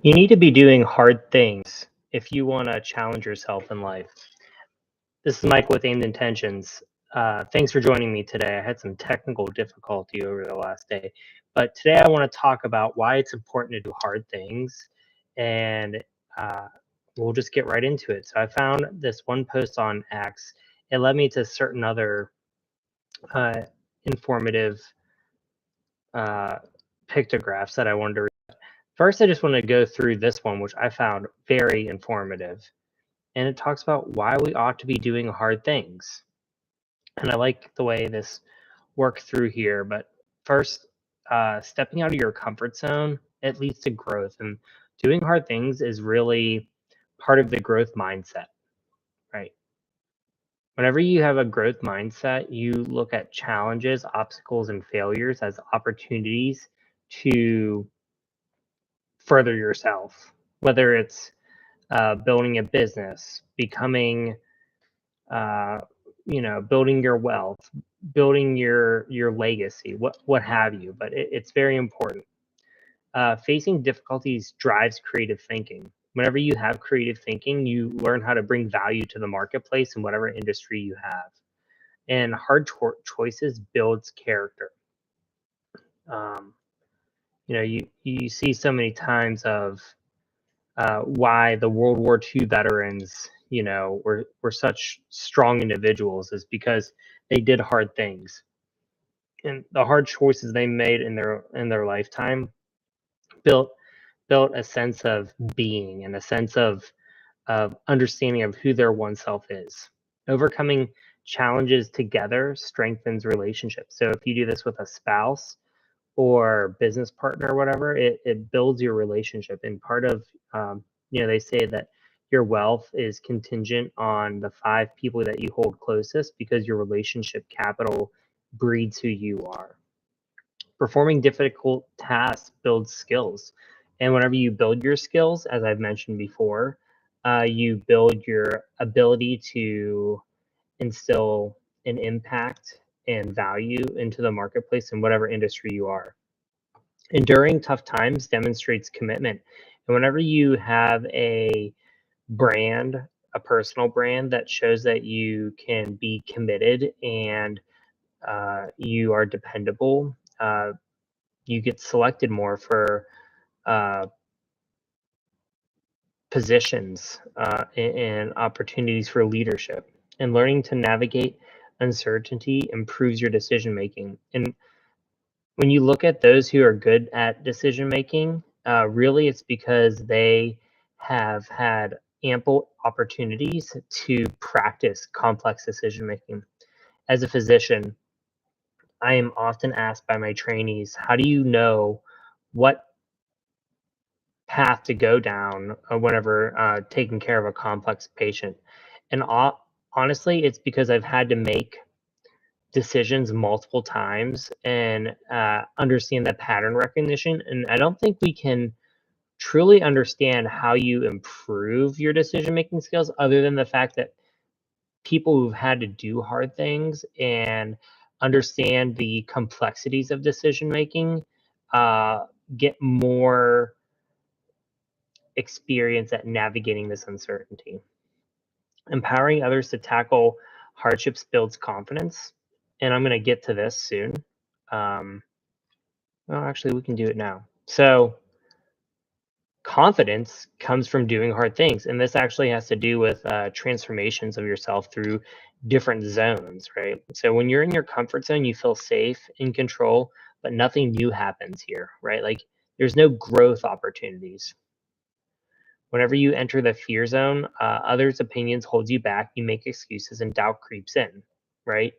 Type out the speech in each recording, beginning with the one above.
You need to be doing hard things if you want to challenge yourself in life. This is Mike with Aimed Intentions. Thanks for joining me today. I had some technical difficulty over the last day, but today I want to talk about why it's important to do hard things, and uh, we'll just get right into it. So I found this one post on X. It led me to certain other uh, informative uh, pictographs that I wanted to read. First, I just want to go through this one, which I found very informative. And it talks about why we ought to be doing hard things. And I like the way this worked through here. But first, stepping out of your comfort zone, it leads to growth. And doing hard things is really part of the growth mindset, right? Whenever you have a growth mindset, you look at challenges, obstacles, and failures as opportunities to further yourself, whether it's building a business, becoming uh, building your wealth, building your legacy, what have you. But it's very important. Facing difficulties drives creative thinking. Whenever you have creative thinking, you learn how to bring value to the marketplace in whatever industry you have. And hard choices builds character. Um, you see so many times of why the World War II veterans, were such strong individuals is because they did hard things, and the hard choices they made in their lifetime built built a sense of being and a sense of understanding of who their one self is. Overcoming challenges together strengthens relationships. So if you do this with a spouse or business partner or whatever, it builds your relationship. And part of, they say that your wealth is contingent on the 5 people that you hold closest because your relationship capital breeds who you are. Performing difficult tasks builds skills. And whenever you build your skills, as I've mentioned before, you build your ability to instill an impact and value into the marketplace in whatever industry you are. Enduring tough times demonstrates commitment. And whenever you have a brand, a personal brand that shows that you can be committed and you are dependable, you get selected more for uh, positions and opportunities for leadership. And learning to navigate uncertainty improves your decision making. And when you look at those who are good at decision making, really it's because they have had ample opportunities to practice complex decision making. As a physician, I am often asked by my trainees, how do you know what path to go down whenever taking care of a complex patient? And honestly, it's because I've had to make decisions multiple times and understand that pattern recognition. And I don't think we can truly understand how you improve your decision making skills other than the fact that people who've had to do hard things and understand the complexities of decision making uh, get more experience at navigating this uncertainty. Empowering others to tackle hardships builds confidence. And I'm going to get to this soon. Um, well, actually, we can do it now. So, confidence comes from doing hard things. And this actually has to do with transformations of yourself through different zones, right? So, when you're in your comfort zone, you feel safe, in control, but nothing new happens here, right? Like, there's no growth opportunities. Whenever you enter the fear zone, others' opinions hold you back. You make excuses and doubt creeps in, right?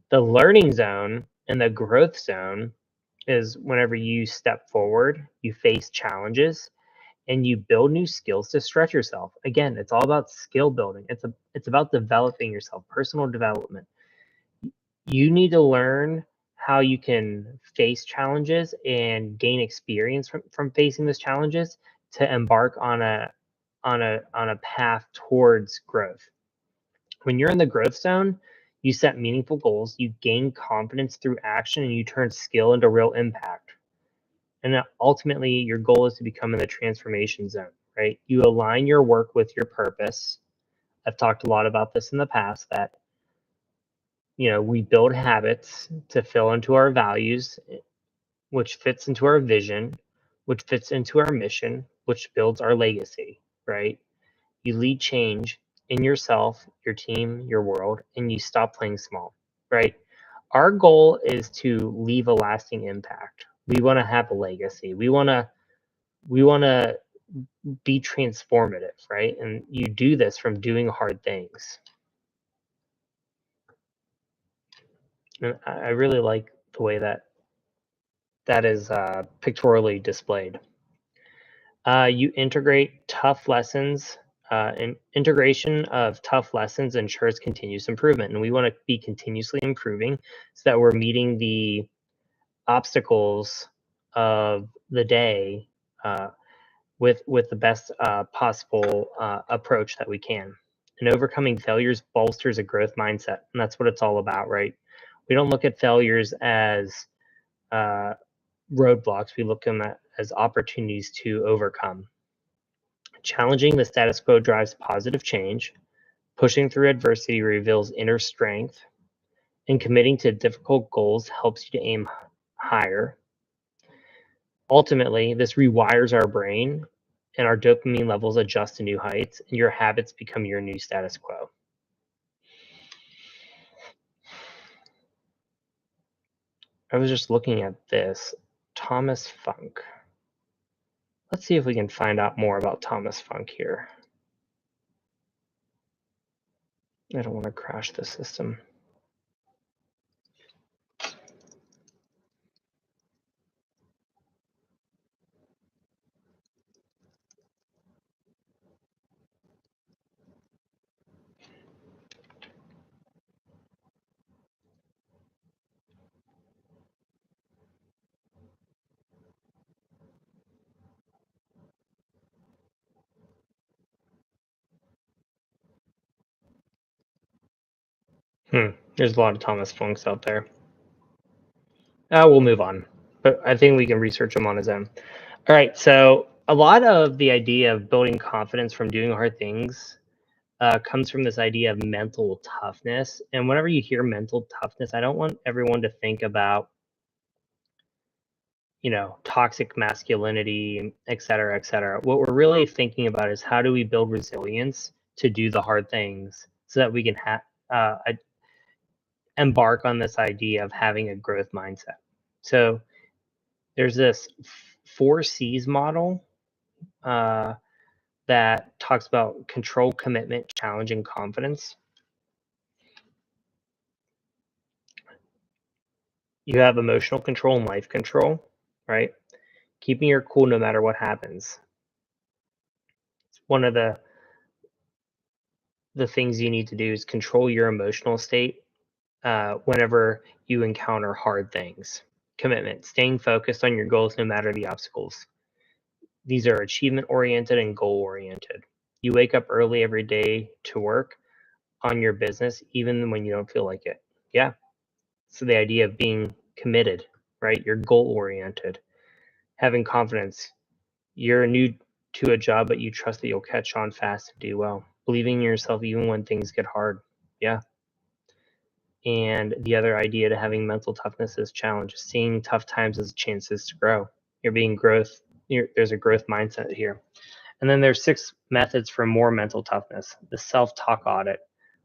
The learning zone and the growth zone is whenever you step forward, you face challenges, and you build new skills to stretch yourself. Again, it's all about skill building. It's about developing yourself, personal development. You need to learn how you can face challenges and gain experience from facing those challenges to embark on a path towards growth. When you're in the growth zone, you set meaningful goals, you gain confidence through action, and you turn skill into real impact. And ultimately, your goal is to become in the transformation zone, right? You align your work with your purpose. I've talked a lot about this in the past that, we build habits to fill into our values, which fits into our vision, which fits into our mission, which builds our legacy, right? You lead change in yourself, your team, your world, and you stop playing small, right? Our goal is to leave a lasting impact. We want to have a legacy. We want to be transformative, right? And you do this from doing hard things. And I really like the way that is pictorially displayed. You integrate tough lessons. And integration of tough lessons ensures continuous improvement, and we want to be continuously improving so that we're meeting the obstacles of the day with the best possible approach that we can. And overcoming failures bolsters a growth mindset, and that's what it's all about, right? We don't look at failures as uh, roadblocks. We look at them as opportunities to overcome. Challenging the status quo drives positive change. Pushing through adversity reveals inner strength, and committing to difficult goals helps you to aim higher. Ultimately, this rewires our brain, and our dopamine levels adjust to new heights, and your habits become your new status quo. I was just looking at this. Thomas Funk. Let's see if we can find out more about Thomas Funk here. I don't want to crash the system. There's a lot of Thomas Funks out there. We'll move on, but I think we can research him on his own. All right, so a lot of the idea of building confidence from doing hard things comes from this idea of mental toughness. And whenever you hear mental toughness, I don't want everyone to think about, toxic masculinity, et cetera, et cetera. What we're really thinking about is how do we build resilience to do the hard things so that we can embark on this idea of having a growth mindset. So there's this 4Cs model uh, that talks about control, commitment, challenge, and confidence. You have emotional control and life control, right? Keeping your cool no matter what happens. It's one of the things you need to do is control your emotional state whenever you encounter hard things. Commitment, staying focused on your goals no matter the obstacles. These are achievement oriented and goal oriented. You wake up early every day to work on your business, even when you don't feel like it. Yeah. So the idea of being committed, right? You're goal oriented, having confidence. You're new to a job, but you trust that you'll catch on fast and do well. Believing in yourself even when things get hard. Yeah. And the other idea to having mental toughness is challenge, seeing tough times as chances to grow. You're being growth. There's a growth mindset here. And then there's 6 methods for more mental toughness. The self-talk audit.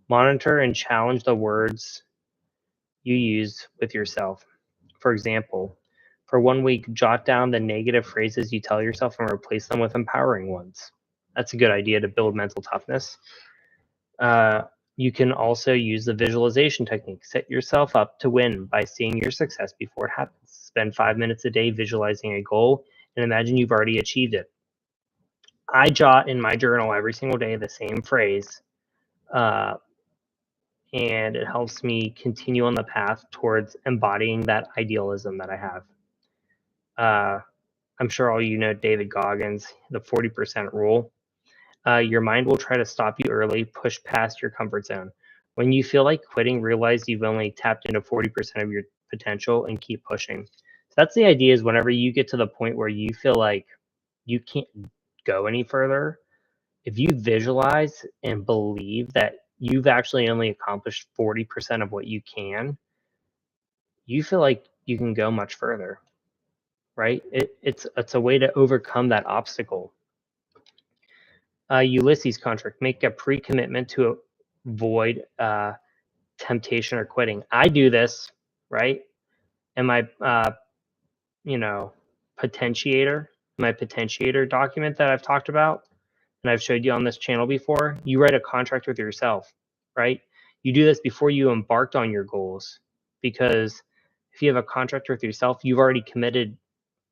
Monitor and challenge the words you use with yourself. For example, for 1 week, jot down the negative phrases you tell yourself and replace them with empowering ones. That's a good idea to build mental toughness. You can also use the visualization technique. Set yourself up to win by seeing your success before it happens. Spend 5 minutes a day visualizing a goal and imagine you've already achieved it. I jot in my journal every single day the same phrase, uh, and it helps me continue on the path towards embodying that idealism that I have. I'm sure all you know David Goggins, the 40% rule. Your mind will try to stop you early, push past your comfort zone. When you feel like quitting, realize you've only tapped into 40% of your potential and keep pushing. So that's the idea, is whenever you get to the point where you feel like you can't go any further, if you visualize and believe that you've actually only accomplished 40% of what you can, you feel like you can go much further, right? It's a way to overcome that obstacle. Ulysses contract: make a pre-commitment to avoid temptation or quitting. I do this, right? And my you know potentiator document that I've talked about and I've showed you on this channel before, you write a contract with yourself, right? You do this before you embarked on your goals, because if you have a contract with yourself, you've already committed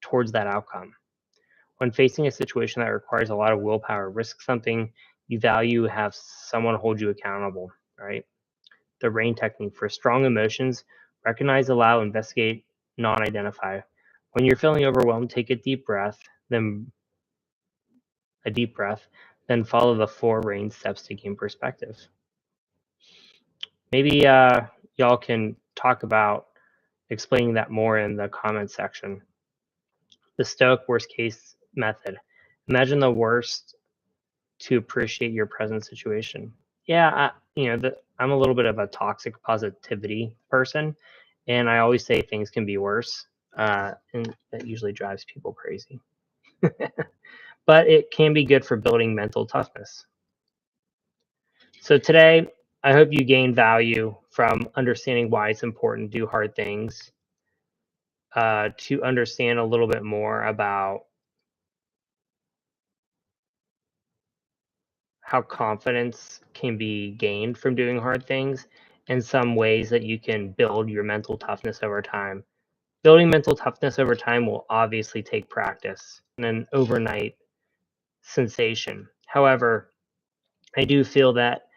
towards that outcome. When facing a situation that requires a lot of willpower, risk something you value, have someone hold you accountable, right? The RAIN technique: for strong emotions, recognize, allow, investigate, non-identify. When you're feeling overwhelmed, take then a deep breath, then follow the 4 RAIN steps to gain perspective. Maybe y'all can talk about explaining that more in the comment section. The Stoic worst case method: imagine the worst to appreciate your present situation. Yeah, I'm a little bit of a toxic positivity person, and I always say things can be worse, and that usually drives people crazy. But it can be good for building mental toughness. So today, I hope you gain value from understanding why it's important to do hard things, to understand a little bit more about how confidence can be gained from doing hard things, and some ways that you can build your mental toughness over time. Building mental toughness over time will obviously take practice and an overnight sensation. However, I do feel that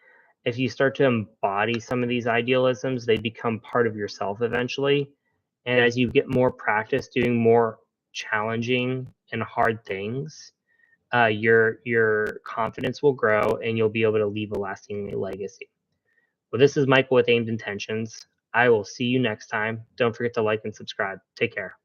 if you start to embody some of these idealisms, they become part of yourself eventually. And as you get more practice doing more challenging and hard things, your confidence will grow and you'll be able to leave a lasting legacy. Well, this is Michael with Aimed Intentions. I will see you next time. Don't forget to like and subscribe. Take care.